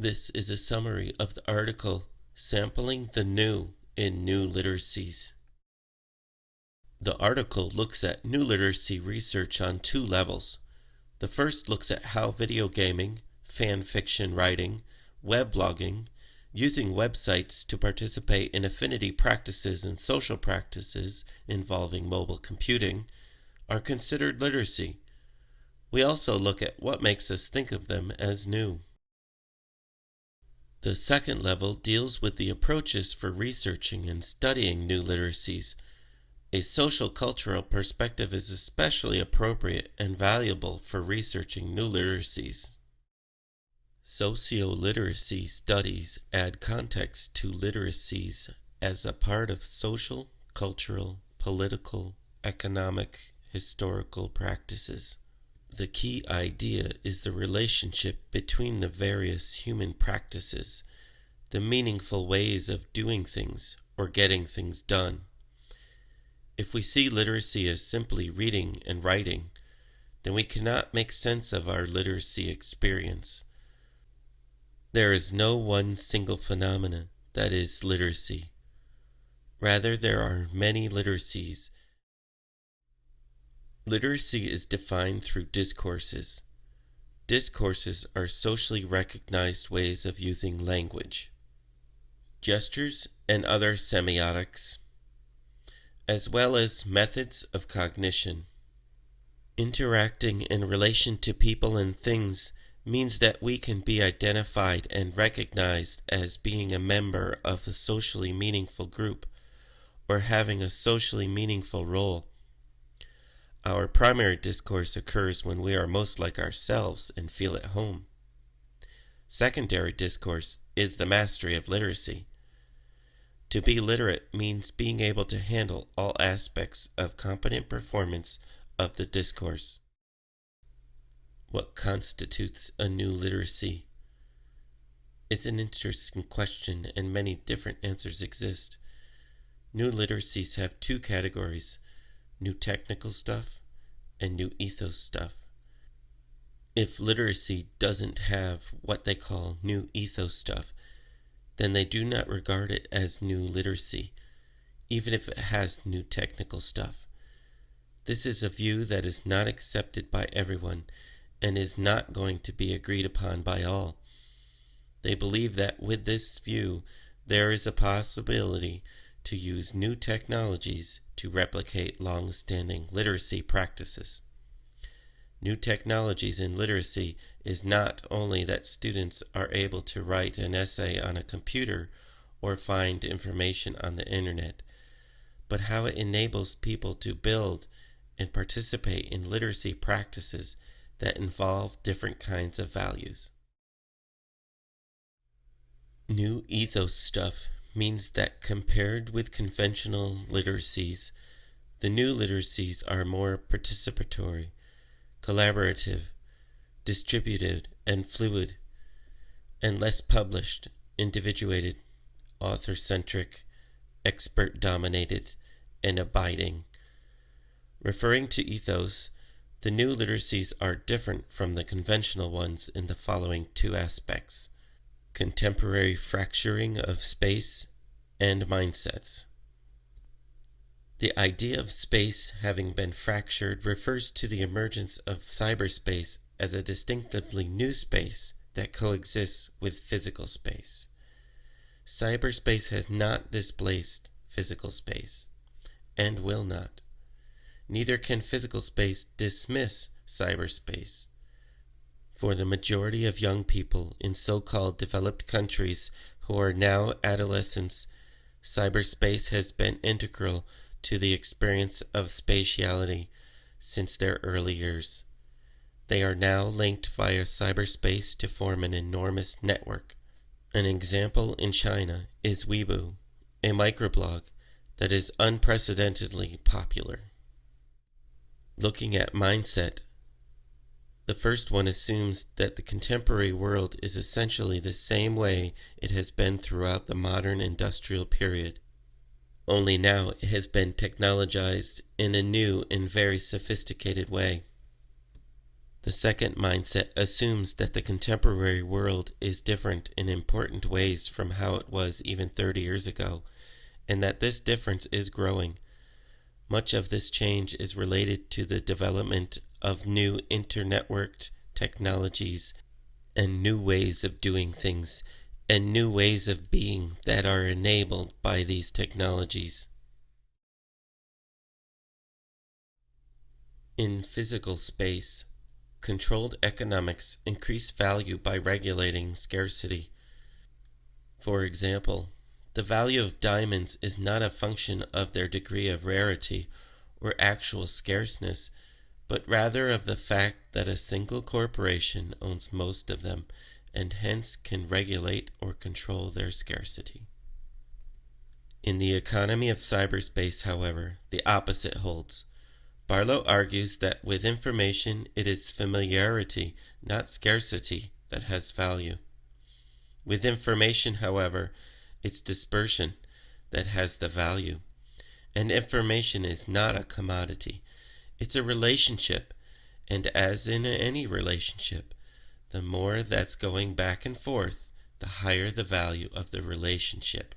This is a summary of the article Sampling the New in New Literacies. The article looks at new literacy research on two levels. The first looks at how video gaming, fan fiction writing, weblogging, using websites to participate in affinity practices and social practices involving mobile computing are considered literacy. We also look at what makes us think of them as new. The second level deals with the approaches for researching and studying new literacies. A social cultural perspective is especially appropriate and valuable for researching new literacies. Socio-literacy studies add context to literacies as a part of social, cultural, political, economic, historical practices. The key idea is the relationship between the various human practices, the meaningful ways of doing things or getting things done. If we see literacy as simply reading and writing, then we cannot make sense of our literacy experience. There is no one single phenomenon that is literacy. Rather, there are many literacies. Literacy is defined through discourses. Discourses are socially recognized ways of using language, gestures, and other semiotics, as well as methods of cognition. Interacting in relation to people and things means that we can be identified and recognized as being a member of a socially meaningful group or having a socially meaningful role. Our primary discourse occurs when we are most like ourselves and feel at home. Secondary discourse is the mastery of literacy. To be literate means being able to handle all aspects of competent performance of the discourse. What constitutes a new literacy? It's an interesting question, and many different answers exist. New literacies have two categories: new technical stuff and new ethos stuff. If literacy doesn't have what they call new ethos stuff, then they do not regard it as new literacy, even if it has new technical stuff. This is a view that is not accepted by everyone and is not going to be agreed upon by all. They believe that with this view, there is a possibility to use new technologies to replicate long-standing literacy practices. New technologies in literacy is not only that students are able to write an essay on a computer or find information on the internet, but how it enables people to build and participate in literacy practices that involve different kinds of values. New ethos stuff means that compared with conventional literacies, the new literacies are more participatory, collaborative, distributed, and fluid, and less published, individuated, author-centric, expert-dominated, and abiding. Referring to ethos, the new literacies are different from the conventional ones in the following two aspects: contemporary fracturing of space and mindsets. The idea of space having been fractured refers to the emergence of cyberspace as a distinctively new space that coexists with physical space. Cyberspace has not displaced physical space, and will not. Neither can physical space dismiss cyberspace. For the majority of young people in so-called developed countries who are now adolescents, cyberspace has been integral to the experience of spatiality since their early years. They are now linked via cyberspace to form an enormous network. An example in China is Weibo, a microblog that is unprecedentedly popular. Looking at mindset, the first one assumes that the contemporary world is essentially the same way it has been throughout the modern industrial period. Only now it has been technologized in a new and very sophisticated way. The second mindset assumes that the contemporary world is different in important ways from how it was even 30 years ago, and that this difference is growing. Much of this change is related to the development of new internetworked technologies and new ways of doing things and new ways of being that are enabled by these technologies. In physical space, controlled economics increase value by regulating scarcity. For example, the value of diamonds is not a function of their degree of rarity or actual scarceness, but rather of the fact that a single corporation owns most of them and hence can regulate or control their scarcity. In the economy of cyberspace, however, the opposite holds. Barlow argues that with information it is familiarity, not scarcity, that has value. With information, however, it's dispersion that has the value. And information is not a commodity. It's a relationship, and as in any relationship, the more that's going back and forth, the higher the value of the relationship.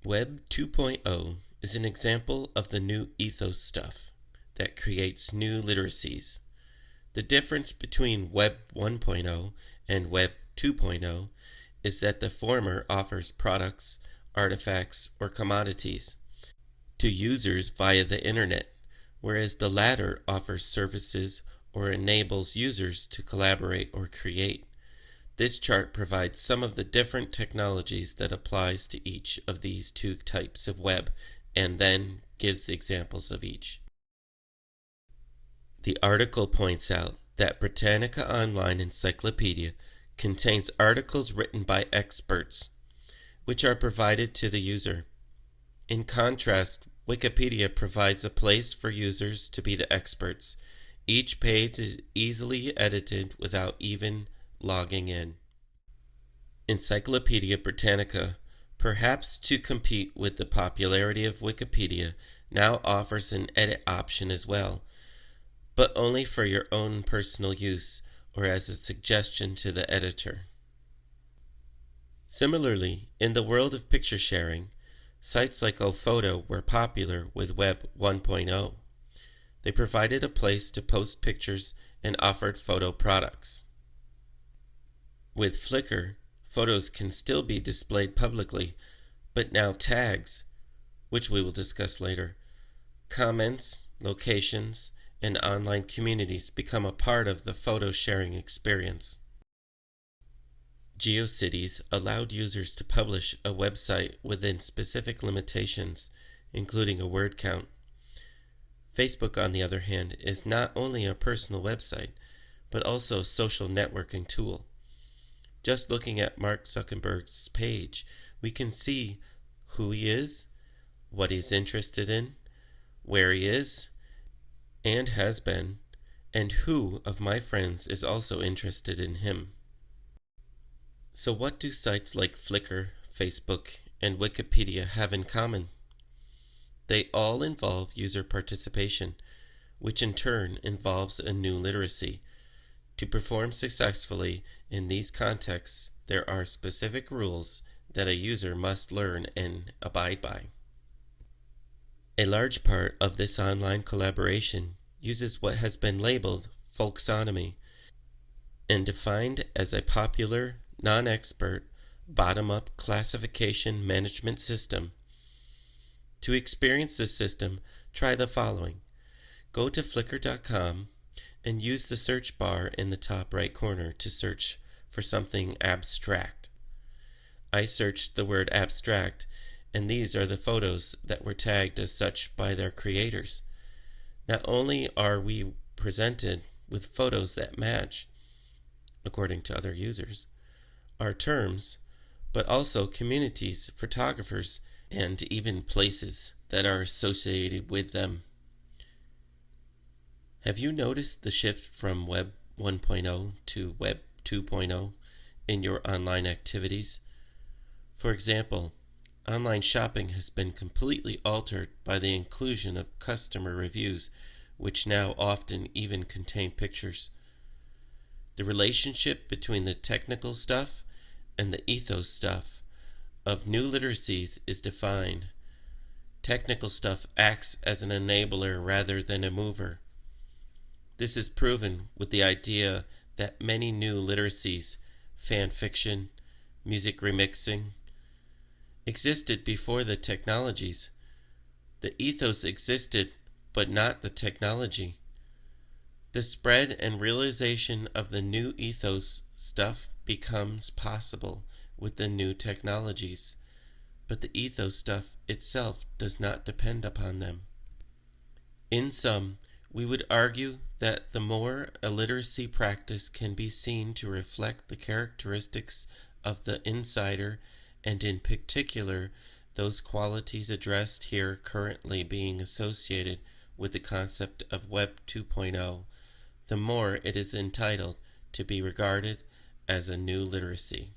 Web 2.0 is an example of the new ethos stuff that creates new literacies. The difference between Web 1.0 and Web 2.0 is that the former offers products, artifacts, or commodities to users via the internet, whereas the latter offers services or enables users to collaborate or create. This chart provides some of the different technologies that applies to each of these two types of web, and then gives the examples of each. The article points out that Britannica Online Encyclopedia contains articles written by experts, which are provided to the user. In contrast, Wikipedia provides a place for users to be the experts. Each page is easily edited without even logging in. Encyclopedia Britannica, perhaps to compete with the popularity of Wikipedia, now offers an edit option as well, but only for your own personal use or as a suggestion to the editor. Similarly, in the world of picture sharing, sites like OPhoto were popular with Web 1.0. They provided a place to post pictures and offered photo products. With Flickr, photos can still be displayed publicly, but now tags, which we will discuss later, comments, locations, and online communities become a part of the photo sharing experience. GeoCities allowed users to publish a website within specific limitations, including a word count. Facebook, on the other hand, is not only a personal website, but also a social networking tool. Just looking at Mark Zuckerberg's page, we can see who he is, what he's interested in, where he is, and has been, and who of my friends is also interested in him. So what do sites like Flickr, Facebook, and Wikipedia have in common? They all involve user participation, which in turn involves a new literacy. To perform successfully in these contexts, there are specific rules that a user must learn and abide by. A large part of this online collaboration uses what has been labeled folksonomy and defined as a popular, non-expert, bottom-up classification management system. To experience this system, try the following. Go to flickr.com and use the search bar in the top right corner to search for something abstract. I searched the word abstract, and these are the photos that were tagged as such by their creators. Not only are we presented with photos that match, according to other users, our terms, but also communities, photographers, and even places that are associated with them. Have you noticed the shift from Web 1.0 to Web 2.0 in your online activities? For example, online shopping has been completely altered by the inclusion of customer reviews, which now often even contain pictures. The relationship between the technical stuff and the ethos stuff of new literacies is defined. Technical stuff acts as an enabler rather than a mover. This is proven with the idea that many new literacies, fan fiction, music remixing, existed before the technologies. The ethos existed, but not the technology. The spread and realization of the new ethos stuff becomes possible with the new technologies, but the ethos stuff itself does not depend upon them. In sum, we would argue that the more a literacy practice can be seen to reflect the characteristics of the insider, and in particular those qualities addressed here currently being associated with the concept of Web 2.0, the more it is entitled to be regarded as a new literacy.